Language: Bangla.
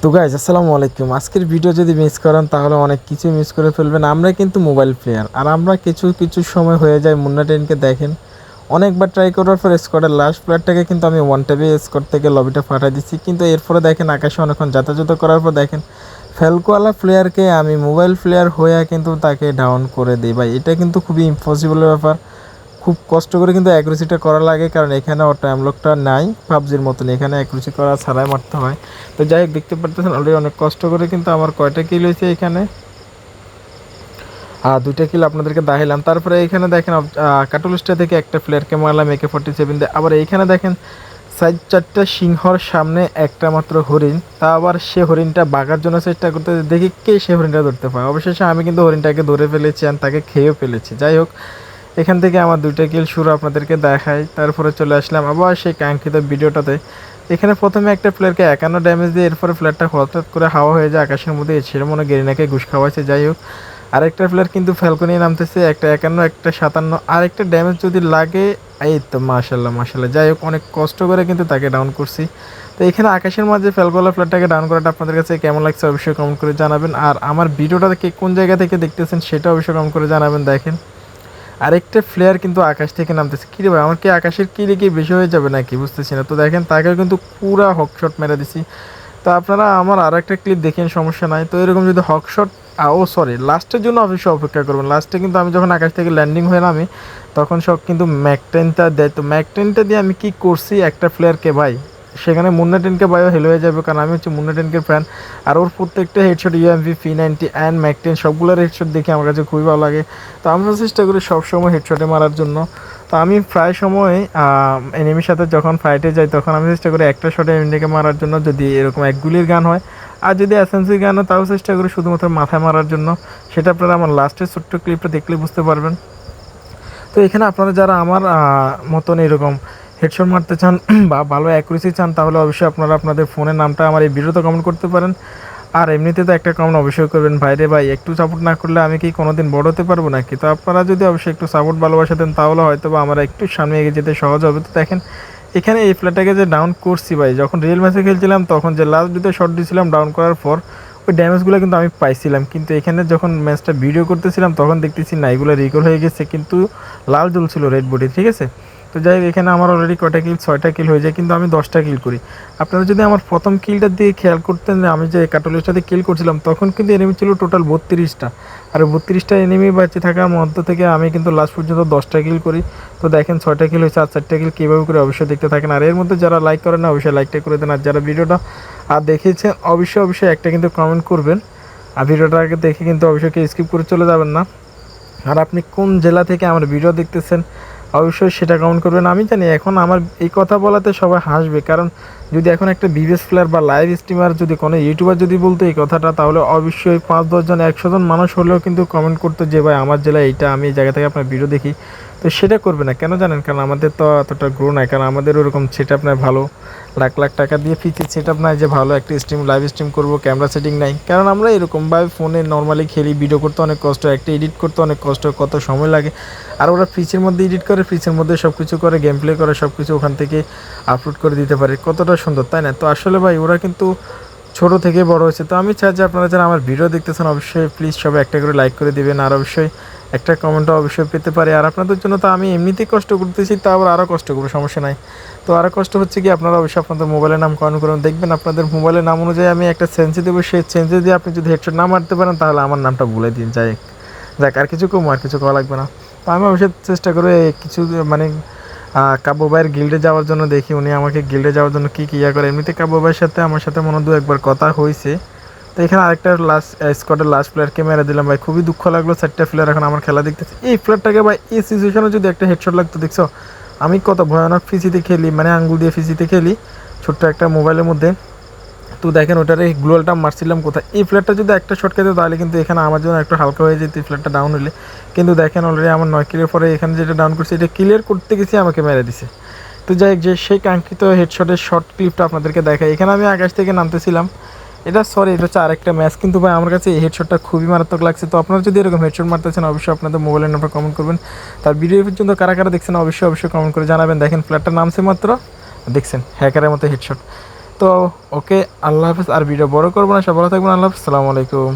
তো গাইজ আসসালামু আলাইকুম। আজকের ভিডিও যদি মিস করেন তাহলে অনেক কিছু মিস করে ফেলবেন। আমরা কিন্তু মোবাইল প্লেয়ার, আর আমরা কিছু কিছু সময় হয়ে যায় মুন্না টেনকে দেখেন অনেকবার ট্রাই করার পর স্কোয়াডের লাস্ট প্লেয়ারটাকে কিন্তু আমি ওয়ান ট্যাপে স্কোয়াড থেকে লবিটা ফাটাই দিচ্ছি, কিন্তু এরপরে দেখেন আকাশে অনেকক্ষণ যাতায়াত করার পর দেখেন ফ্যালকোয়ালা প্লেয়ারকে আমি মোবাইল প্লেয়ার হয়ে কিন্তু তাকে ডাউন করে দিই। ভাই এটা কিন্তু খুবই ইম্পসিবল ব্যাপার, খুব কষ্ট করে কিন্তু অ্যাকুরেসিটা করা লাগে, কারণ এখানে ওর টাইমলকটা নাই পাবজির মতন, এখানে অ্যাকুরেসি করা ছাড়াই মারতে হয়। তো যাই হোক, দেখতে পারতেছেন অলরেডি অনেক কষ্ট করে কিন্তু আমার কয়টা কিল হয়েছে এখানে, দুইটা কিল আপনাদেরকে দেখাইলাম। তারপরে এখানে দেখেন কাটুলিস্টা থেকে একটা প্লেয়ারকে মারলাম AK-47 দিয়ে। আবার এইখানে দেখেন সাইড চারটা সিংহর সামনে একটা মাত্র হরিণ, তা আবার সে হরিণটা বাগার জন্য চেষ্টা করতে দেখি কে সে হরিণটা ধরতে পারে। অবশেষে আমি কিন্তু হরিণটাকে ধরে ফেলেছি আর তাকে খেয়েও ফেলেছি। যাই হোক, এখান থেকে আমার দুইটা কিল শুরু আপনাদেরকে দেখাই। তারপরে চলে আসলাম আবার সেই কাঙ্ক্ষিত ভিডিওটাতে। এখানে প্রথমে একটা প্লেয়ারকে 51 ড্যামেজ দিয়ে এরপরে প্লেয়ারটা হঠাৎ করে হাওয়া হয়ে যায় আকাশের মধ্যে, ছেড়ে মনে গেরিনাকে ঘুষ খাওয়াইছে। যাই হোক, আরেকটা প্লেয়ার কিন্তু ফ্যালকনিয়ে নামতেছে, একটা 51 একটা 57, আরেকটা ড্যামেজ যদি লাগে। এই তো মাশাল্লাহ মাশাল্লাহ, যাই হোক অনেক কষ্ট করে কিন্তু তাকে ডাউন করছি। তো এখানে আকাশের মাঝে ফ্যালকোলা প্লেয়ারটাকে ডাউন করাটা আপনাদের কাছে কেমন লাগছে অবশ্যই কমেন্ট করে জানাবেন। আর আমার ভিডিওটা কোন জায়গা থেকে দেখতেছেন সেটা অবশ্যই কমেন্ট করে জানাবেন। দেখেন আরেকটা প্লেয়ার কিন্তু আকাশ থেকে নামতেছে। কী রে ভাই, আমার কি আকাশের কিলে কি বেশি হয়ে যাবে নাকি বুঝতেছি না। তো দেখেন তাকেও কিন্তু পুরা হকশট মেরে দিছি। তো আপনারা আমার আর একটা ক্লিপ দেখেন, সমস্যা নাই। তো এরকম যদি হকশট সরি, লাস্টের জন্য অবশ্যই অপেক্ষা করবেন। লাস্টে কিন্তু আমি যখন আকাশ থেকে ল্যান্ডিং হয়ে নামি তখন সব কিন্তু ম্যাকটেনটা দেয়। তো ম্যাকটেনটা দিয়ে আমি কি করছি একটা প্লেয়ারকে ভাই, সেখানে মুন্না টেনকে বায়ো হেল হয়ে যাবে, কারণ আমি হচ্ছে মুন্না টেনকে ফ্যান। আর ওর প্রত্যেকটা হেডশট UMP P90 অ্যান্ড ম্যাকটেন সবগুলোর হেডশট দেখে আমার কাছে খুবই ভালো লাগে। তো আমরা চেষ্টা করি সবসময় হেডশটে মারার জন্য। তো আমি প্রায় সময় এনিমির সাথে যখন ফাইটে যাই তখন আমি চেষ্টা করি একটা শটে এনিমিকে মারার জন্য, যদি এরকম এক গুলির গান হয়। আর যদি SMG গান হয় তাও চেষ্টা করি শুধুমাত্র মাথায় মারার জন্য। সেটা আপনারা আমার লাস্টের ছোট্ট ক্লিপটা দেখলে বুঝতে পারবেন। তো এখানে আপনারা যারা আমার মতন এরকম হেডশট মারতে চান বা ভালো অ্যাকুরেসি চান, তাহলে অবশ্যই আপনারা আপনাদের ফোনের নামটা আমার এই ভিডিওতে কমেন্ট করতে পারেন। আর এমনিতে তো একটা কমেন্ট অবশ্যই করবেন, ভাইরে ভাই একটু সাপোর্ট না করলে আমি কি কোনোদিন বড় হতে পারবো নাকি। তো আপনারা যদি অবশ্যই একটু সাপোর্ট ভালোবাসা দেন তাহলে হয়তো বা আমরা একটু সামনে এগিয়ে যেতে সহজ হবে। তো দেখেন এখানে এই প্লেয়ারটাকে যে ডাউন করছি ভাই, যখন রিয়েল ম্যাচে খেলছিলাম তখন যে লাস্ট দুটো শট দিয়েছিলাম ডাউন করার পর ওই ড্যামেজগুলো কিন্তু আমি পাইছিলাম, কিন্তু এখানে যখন ম্যাচটা ভিডিও করতেছিলাম তখন দেখতেছি না, এগুলো রিকল হয়ে গেছে, কিন্তু লাল জ্বলছিল রেড বডি। ঠিক আছে, তো যাই হোক, এখানে আমার অলরেডি কয়টা কিল, 6টা কিল হয়ে যায়, কিন্তু আমি 10টা কিল করি। আপনারা যদি আমার প্রথম কিলটা দিয়ে খেয়াল করতেন, আমি যে কাটলিস্টাতে কিল করছিলাম তখন কিন্তু এনিমি ছিল টোটাল 32টা, আর 32টা এনিমি বেঁচে থাকার মধ্য থেকে আমি কিন্তু লাস্ট পর্যন্ত 10টা কিল করি। তো দেখেন 6টা কিল হয়েছে, আর 4টা কিল কীভাবে করে অবশ্যই দেখতে থাকেন। আর এর মধ্যে যারা লাইক করেন না অবশ্যই লাইকটা করে দেন, আর যারা ভিডিওটা দেখেছেন অবশ্যই অবশ্যই একটা কিন্তু কমেন্ট করবেন। আর ভিডিওটাকে দেখে কিন্তু অবশ্যই স্কিপ করে চলে যাবেন না। আর আপনি কোন জেলা থেকে আমার ভিডিও দেখতেছেন অবশ্যই সেটা কমেন্ট করবেন। আমি জানি এখন আমার এই কথা বলাতে সবাই হাসবে, কারণ যদি এখন একটা বিবিএস প্লেয়ার বা লাইভ স্ট্রিমার যদি কোনো ইউটিউবার যদি বলতো এই কথাটা, তাহলে অবশ্যই 5-10 জন 100 জন মানুষ হলেও কিন্তু কমেন্ট করতো যে ভাই আমার জেলা এইটা, আমি এই জায়গা থেকে আপনার ভিডিও দেখি। তো সেটা করবে না কেন জানেন, কারণ আমাদের তো এতটা গ্রো নাই, কারণ আমাদের ওরকম সেট আপ নাই ভালো, লাখ লাখ টাকা দিয়ে ফিচের সেট আপ নাই যে ভালো একটা স্ট্রিম লাইভ স্ট্রিম করবো, ক্যামেরা সেটিং নাই। কারণ আমরা এরকমভাবে ফোনে নর্মালি খেলি, ভিডিও করতে অনেক কষ্ট, একটা এডিট করতে অনেক কষ্ট, কত সময় লাগে। আর ওরা ফ্রিজের মধ্যে এডিট করে, ফ্রিজের মধ্যে সব কিছু করে, গেম প্লে করে, সব কিছু ওখান থেকে আপলোড করে দিতে পারে, কতটা সুন্দর তাই না। তো আসলে ভাই ওরা কিন্তু ছোটো থেকে বড় হয়েছে। তো আমি চাই যে আপনারা যারা আমার ভিডিও দেখতেছেন অবশ্যই প্লিজ সবাই একটা করে লাইক করে দিবেন, আর অবশ্যই একটা কমেন্টও অবশ্যই পেতে পারি। আর আপনাদের জন্য তো আমি এমনিতেই কষ্ট করতেছি, তা আবার আরও কষ্ট করবো, সমস্যা নাই। তো আরও কষ্ট হচ্ছে কি, আপনারা অবশ্যই আপনাদের মোবাইলের নাম কমেন্ট করুন, দেখবেন আপনাদের মোবাইলের নাম অনুযায়ী আমি একটা সেন্সি দেবো, সেই সেন্সি দিয়ে আপনি যদি হেডশট না মারতে পারেন তাহলে আমার নামটা ভুলে দিন। যাক আর কিছু কম, আর কিছু করা লাগবে না। তো আমি অবশ্যই চেষ্টা করি কিছু মানে কাব্য ভাইয়ের গিল্ডে যাওয়ার জন্য, দেখি উনি আমাকে গিল্ডে যাওয়ার জন্য কী ইয়া করে। এমনিতে কাব্য ভাইয়ের সাথে আমার সাথে মনে 2-1বার কথা হয়েছে। তো এখানে আরেকটা লাস্ট স্কোয়াডের লাস্ট প্লেয়ারকে মেরে দিলাম ভাই, খুবই দুঃখ লাগলো। 4টা প্লেয়ার এখন আমার খেলা দেখতেছে, এই প্লেয়ারটাকে ভাই এই সিচুয়েশনে যদি একটা হেডশট লাগতো, দেখছো আমি কত ভয়ানক ফিসিতে খেলি, মানে আঙ্গুল দিয়ে ফিসিতে খেলি ছোট্ট একটা মোবাইলের মধ্যে। তো দেখেন ওটারে গ্লোয়ালটা মারছিলাম কোথায়, এই প্লেয়ারটা যদি একটা শট খেতে তাহলে কিন্তু এখানে আমার জন্য একটু হালকা হয়ে যেত এই প্লেয়ারটা ডাউন হলে। কিন্তু দেখেন অলরেডি আমার 9 কিলের পরে এখানে যেটা ডাউন করছে এটা ক্লিয়ার করতে গেছি আমাকে মেরে দিছে। তো যাই হোক, যে সেই কাঙ্ক্ষিত হেডশটের শর্ট ক্লিপটা আপনাদেরকে দেখাই। এখানে আমি আকাশ থেকে নামতেছিলাম, এটা হচ্ছে আরেকটা ম্যাচ, কিন্তু ভাই আমার কাছে এই হেডশটটা খুবই মারাত্মক লাগছে। তো আপনারা যদি এরকম হেডশট মারতেছেন অবশ্যই আপনাদের মোবাইলের নাম্বার কমেন্ট করবেন। তার ভিডিও পর্যন্ত কারা কারা দেখছেন অবশ্যই অবশ্যই কমেন্ট করে জানাবেন। দেখেন প্লেয়ারটা নামছে মাত্র, দেখছেন হ্যাকারের মতো হেডশট। তো ওকে, আল্লাহ হাফেজ। আর ভিডিও বড় করবো না, সব ভালো থাকবেন। আল্লাহ হাফেজ, আসসালামু আলাইকুম।